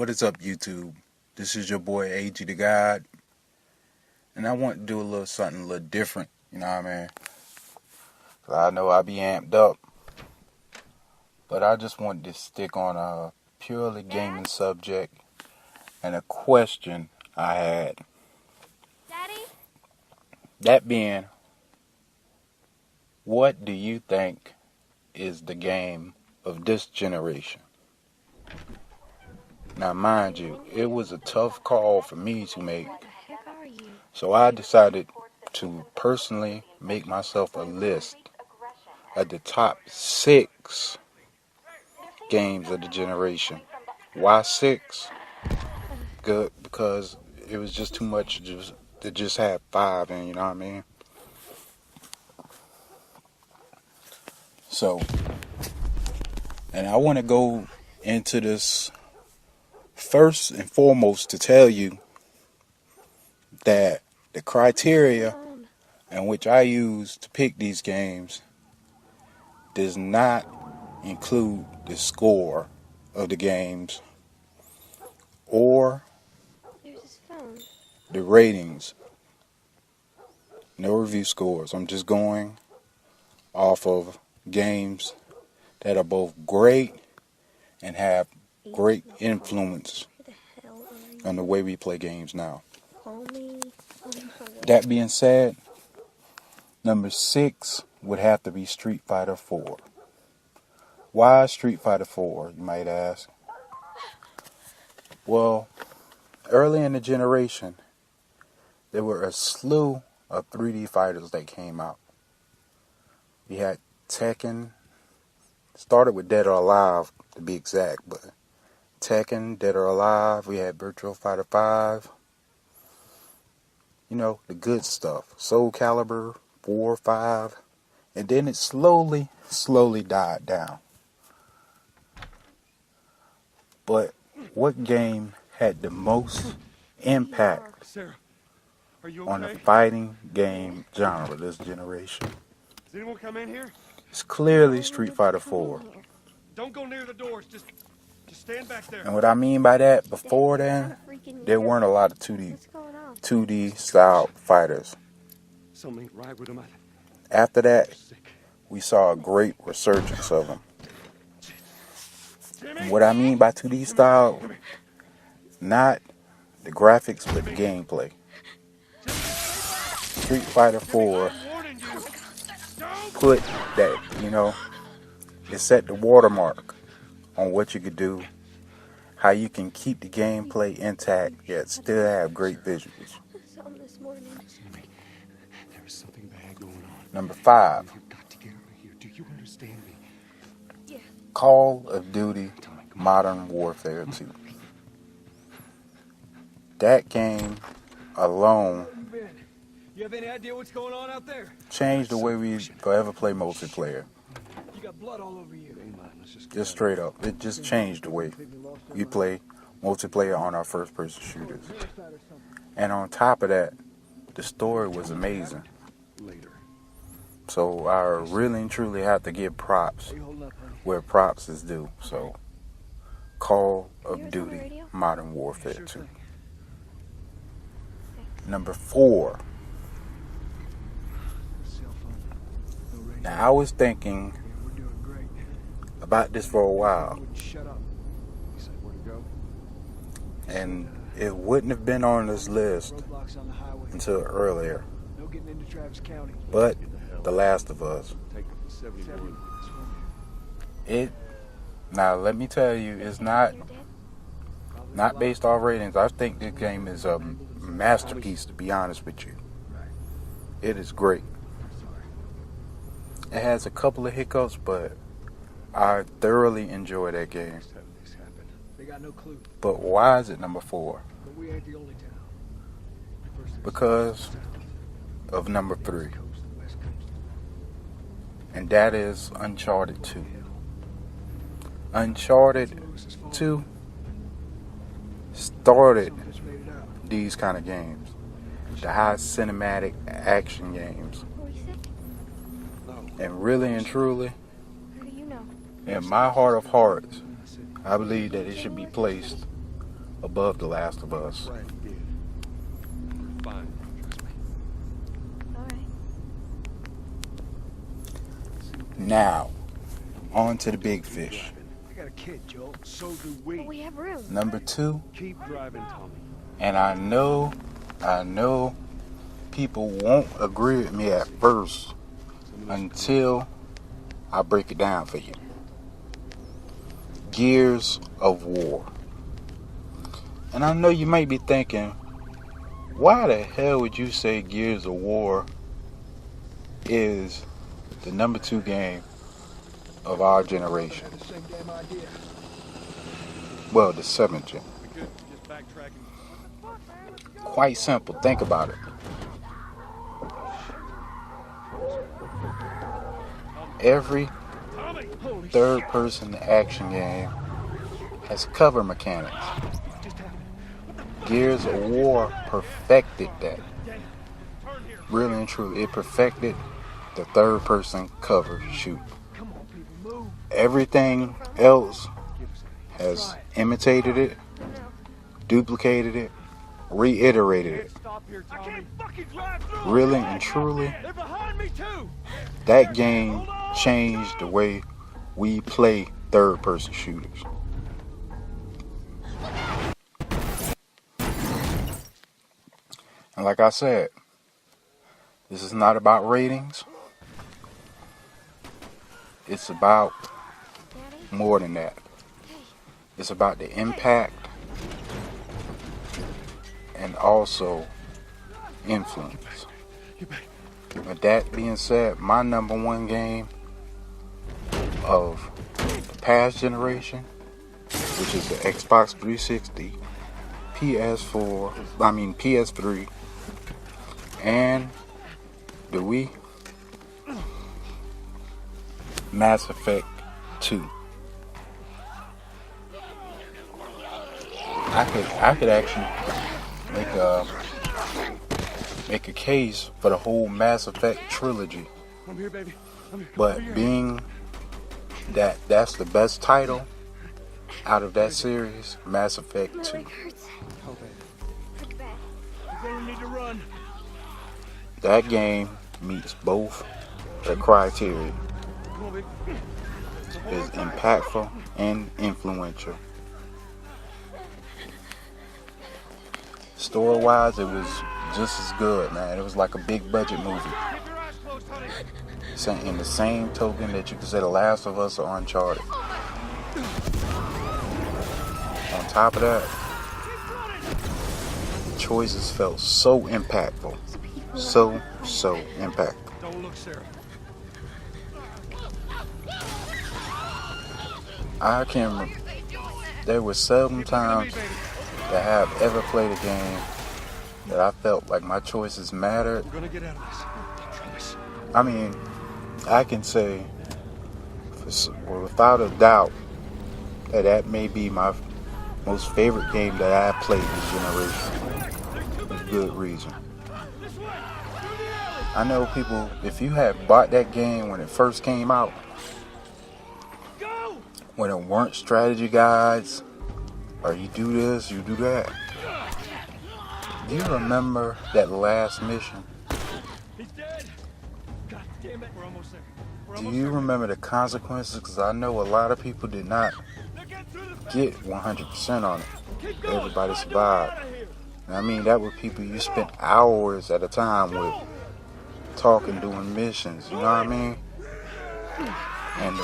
What is up, YouTube? This is your boy AG the God, and I want to do a little something a little different, you know what I mean? 'Cause I know I be amped up, but I just wanted to stick on a purely gaming subject and a question I had. Daddy? That being, what do you think is the game of this generation? Now, mind you, it was a tough call for me to make, What the heck are you? so I decided to personally make myself a list of the top 6 games of the generation. Why 6? Good, because it was just too much to just have 5 in, you know what I mean? So, and I want to go into this first and foremost to tell you that the criteria in which I use to pick these games does not include the score of the games or There's his phone. the ratings. No review scores. I'm just going off of games that are both great and have great influence Who the hell are you? on the way we play games now. Call me. That being said, number 6 would have to be Street Fighter 4. Why Street Fighter 4, you might ask? Well, early in the generation, there were a slew of 3D fighters that came out. We had Tekken, started with Dead or Alive to be exact, but Tekken, Dead or Alive, we had Virtua Fighter 5, you know, the good stuff. Soul Calibur 4, 5, and then it slowly died down. But what game had the most impact Sarah, are you okay? on the fighting game genre this generation? Does anyone come in here? It's clearly Street Fighter 4. Don't go near the doors. Just stand back there. And what I mean by that, before then, there weren't a lot of 2D style fighters. Something ain't right with him. After that, Sick. we saw a great resurgence of them. Jimmy? And what I mean by 2D style, not the graphics, but the gameplay. Street Fighter 4 I'm warning you. Don't. put that, you know, it set the watermark on what you could do, how you can keep the gameplay intact, yet still have great visuals. Something this morning. Jimmy, there is something bad going on. Number 5, You've got to get over here. Do you understand me? Yeah. Call of Duty Modern Warfare 2. That game alone You have any idea what's going on out there? changed the way we forever play multiplayer. You got blood all over you. Just straight up. It just changed the way we play multiplayer on our first person shooters. And on top of that, the story was amazing. Later. So I really and truly have to give props where props is due. So Call of Duty Modern Warfare 2. Number 4. Now I was thinking We're doing great. about this for a while, Shut up. You said where to go? and it wouldn't have been on this list Roadblocks on the highway. until earlier. No getting into Travis County. But The Last of Us. Take 71. It now let me tell you, it's not based off ratings. I think this game is a masterpiece, to be honest with you. It is great. It has a couple of hiccups, but I thoroughly enjoy that game. This happened. They got no clue. But why is it number 4? But we ain't the only town. First Because of number 3. Coast, West Coast. And that is Uncharted 2. Uncharted 2 started just made it out. these kind of games. The high cinematic action games. Are we sick? And really and truly, How do you know? in my heart of hearts, I believe that it should be placed above The Last of Us. Right, yeah. Fine. Trust me. All right. Now, on to the big fish. I got a kid, Joel. So do we. But we have room. Number 2, Keep driving, Tommy. and I know people won't agree with me at first until I break it down for you. Gears of War. And I know you might be thinking, why the hell would you say Gears of War is the number 2 game of our generation? Had the same damn idea. Well, the 7th gen. We good? Just backtracking. Quite simple. Think about it. Every Tommy! Holy third person action game has cover mechanics. shit just happened. Gears of War perfected that. Turn here. Really and truly, it perfected the third person cover shoot. Come on, people, move. Everything else Give us a has imitated it, duplicated it, reiterated it. Stop here, Tommy. I can't fucking drive through. Really and truly, They're behind me too. that game changed the way we play third person shooters. And like I said, this is not about ratings. It's about Daddy? more than that. It's about the impact and also influence. With that being said, my number 1 game of the past generation, which is the Xbox 360, PS3, and the Wii, Mass Effect 2. I could actually make a case for the whole Mass Effect trilogy. I'm here, baby. I'm here. But being that that's the best title out of that series, Mass Effect My 2. leg hurts. Oh, baby. Pretty bad. You're gonna need to run. That game meets both the criteria. Come on, baby. Is impactful and influential. Story-wise, it was just as good, man. It was like a big budget movie. Keep your eyes closed, honey. In the same token that you could say The Last of Us or Uncharted. On top of that, the choices felt so impactful. So impactful. Don't look, Sarah. I can remember, there were several times that I have ever played a game that I felt like my choices mattered. We're gonna get out of this. I promise. I mean, I can say without a doubt that may be my most favorite game that I have played this generation. With good reason. I know people, if you had bought that game when it first came out, when it weren't strategy guides, or you do this, you do that. Do you remember that last mission? He's dead. God damn it. We're almost there. Do you remember the consequences? Because I know a lot of people did not get 100% on it. Everybody survived. And I mean, that were people you spent hours at a time with, talking, doing missions. You know what I mean? And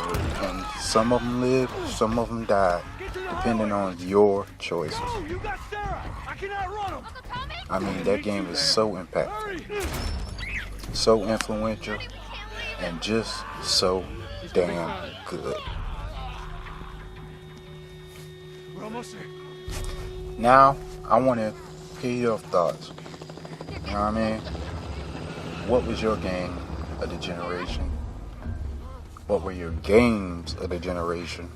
some of them lived, some of them died, depending on your choices. You got Sarah. I can outrun him. I mean, that game is so impactful, so influential, and just so damn good. We're almost there. Now, I want to hear your thoughts. You know what I mean? What was your game of the generation? What were your games of the generation?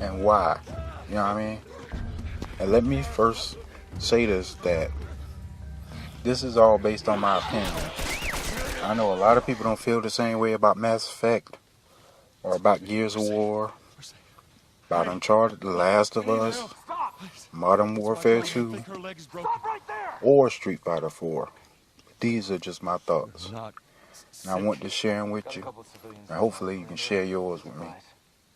And why? You know what I mean? And let me first say this, that this is all based on my opinion. I know a lot of people don't feel the same way about Mass Effect or about Gears of War. about Uncharted, The Last of Us, Stop! Modern Warfare I 2, think her leg is broken. Stop right there! or Street Fighter 4. These are just my thoughts, Not and I want to share them with you, and hopefully you can share yours with me.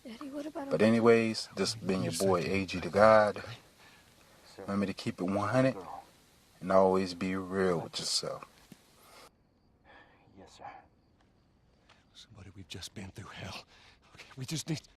Daddy, what about But anyways, this has been your boy AG the God. Remember to keep it 100 and always be real with yourself. Yes, sir. Somebody, we've just been through hell. Okay, we just need